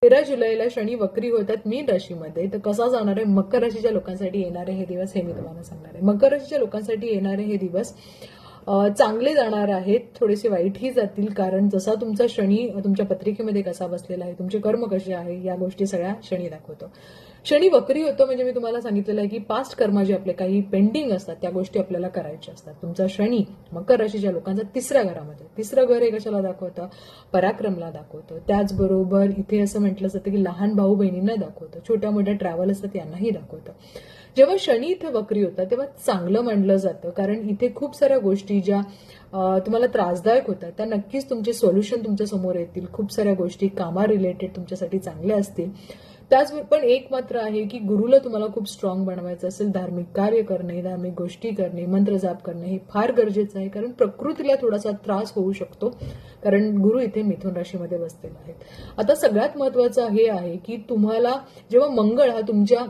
13 जुलैला शनी वक्री होतात मीन राशीमध्ये. तर कसा जाणार आहे मकर राशीच्या लोकांसाठी येणारे हे दिवस हे मी तुम्हाला सांगणार आहे. मकर राशीच्या लोकांसाठी येणारे हे दिवस चांगले जाणार आहेत, थोडेसे वाईटही जातील. कारण जसा तुमचा शनी तुमच्या पत्रिकेमध्ये कसा बसलेला आहे, तुमचे कर्म कसे आहे, या गोष्टी सगळ्या शनी दाखवतो. शनी वक्री होतो म्हणजे मी तुम्हाला सांगितलेलं आहे की पास्ट कर्म जे आपले काही पेंडिंग असतात त्या गोष्टी आपल्याला करायच्या असतात. तुमचा शनी मकर राशीच्या लोकांचा तिसऱ्या घरामध्ये, तिसरं घर हे कशाला दाखवतं, पराक्रमला दाखवतं. त्याचबरोबर इथे असं म्हटलं जातं की लहान भाऊ बहिणींना दाखवतं, छोट्या मोठ्या ट्रॅव्हल असतात यांनाही दाखवतं. जेव्हा शनी इथे वक्री होता तेव्हा चांगलं मानलं जातं, कारण इथे खूप साऱ्या गोष्टी ज्या तुम्हाला त्रासदायक होतात त्या नक्कीच तुमचे सोल्युशन तुमच्या समोर येतील. खूप साऱ्या गोष्टी कामा रिलेटेड तुमच्यासाठी चांगल्या असतील. त्याच पण एक मात्र आहे की गुरुला तुम्हाला खूप स्ट्रॉंग बनवायचं असेल, धार्मिक कार्य करणे, धार्मिक गोष्टी करणे, मंत्र जाप करणे हे फार गरजेचं आहे. कारण प्रकृतीला थोडासा त्रास होऊ शकतो, कारण गुरु इथे मिथुन राशीमध्ये बसलेला आहे. आता सगळ्यात महत्वाचं हे आहे की तुम्हाला जेव्हा मंगळ हा तुमच्या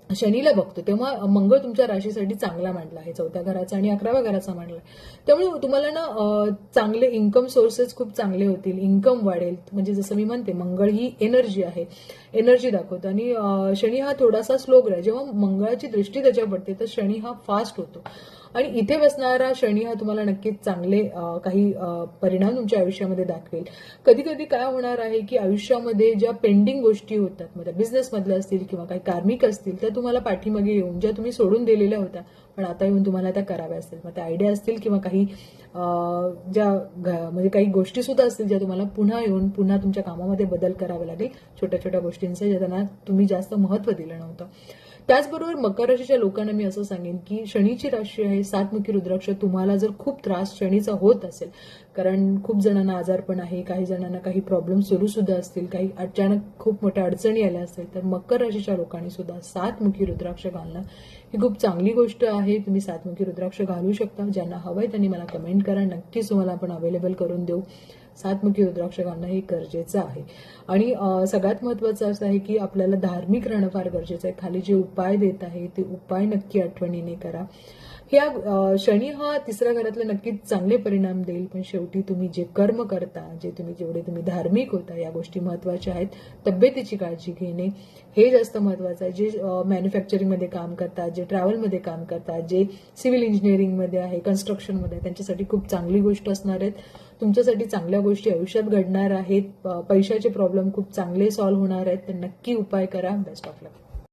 शनीला बघतो तेव्हा मंगळ तुमच्या राशीसाठी चांगला मांडला आहे, 4थ्या घराचा आणि 11व्या घराचा मांडला आहे. त्यामुळे तुम्हाला ना चांगले इन्कम सोर्सेस खूप चांगले होतील, इन्कम वाढेल. म्हणजे जसं मी म्हणते मंगळ ही एनर्जी आहे, एनर्जी दाखवतो. आणि शनी हा थोडासा स्लो ग्रह, जेव्हा मंगळाची दृष्टी त्याच्यावर पडते तर शनी हा फास्ट होतो. आणि इथे बसणारा शनी हा तुम्हाला नक्कीच चांगले काही परिणाम तुमच्या आयुष्यामध्ये दाखवेल. कधी कधी काय होणार आहे की आयुष्यामध्ये ज्या पेंडिंग गोष्टी होतात, मग त्या बिझनेसमधल्या असतील किंवा काही कार्मिक असतील, त्या तुम्हाला पाठीमागे येऊन ज्या तुम्ही सोडून दिलेल्या होत्या पण आता येऊन तुम्हाला त्या कराव्या असतील. मग त्या आयडिया असतील किंवा काही ज्या म्हणजे काही गोष्टी सुद्धा असतील ज्या तुम्हाला पुन्हा येऊन पुन्हा तुमच्या कामामध्ये बदल करावे लागेल, छोट्या छोट्या गोष्टींचे ज्या त्यांना तुम्ही जास्त महत्त्व दिलं नव्हतं. त्याचबरोबर मकर राशीच्या लोकांना मी असं सांगेन की शनीची राशी आहे सातमुखी रुद्राक्ष. तुम्हाला जर खूप त्रास शनीचा होत असेल, कारण खूप जणांना आजारपण आहे, काही जणांना काही प्रॉब्लेम सुरू सुद्धा असतील, काही अचानक खूप मोठ्या अडचणी आल्या असतील, तर मकर राशीच्या लोकांनी सुद्धा सातमुखी रुद्राक्ष घालणं ही खूप चांगली गोष्ट आहे. तुम्ही सातमुखी रुद्राक्ष घालू शकता. ज्यांना हवंय त्यांनी मला कमेंट करा, नक्कीच तुम्हाला आपण अवेलेबल करून देऊ. सातमुखी रुद्राक्ष घालणं हे गरजेचं आहे. आणि सगळ्यात महत्वाचं असं आहे की आपल्याला धार्मिक राहणं फार गरजेचं आहे. खाली जे उपाय देत आहे ते उपाय नक्की आठवणीने करा. ह्या शनी हा तिसऱ्या घरातले नक्कीच चांगले परिणाम देईल, पण शेवटी तुम्ही जे कर्म करता, जेवढे तुम्ही धार्मिक होता, या गोष्टी महत्वाच्या आहेत. तब्येतीची काळजी घेणे हे जास्त महत्वाचं आहे. जे मॅन्युफॅक्चरिंगमध्ये काम करतात, जे ट्रॅव्हलमध्ये काम करतात, जे सिव्हिल इंजिनिअरिंगमध्ये आहे, कन्स्ट्रक्शनमध्ये आहे, त्यांच्यासाठी खूप चांगली गोष्ट असणार आहेत. तुमच्यासाठी चांगल्या गोष्टी आयुष्यात घडणार आहेत. पैशाचे प्रॉब्लेम खूप चांगले सॉल्व्ह होणार आहेत. तर नक्की उपाय करा. Best of luck.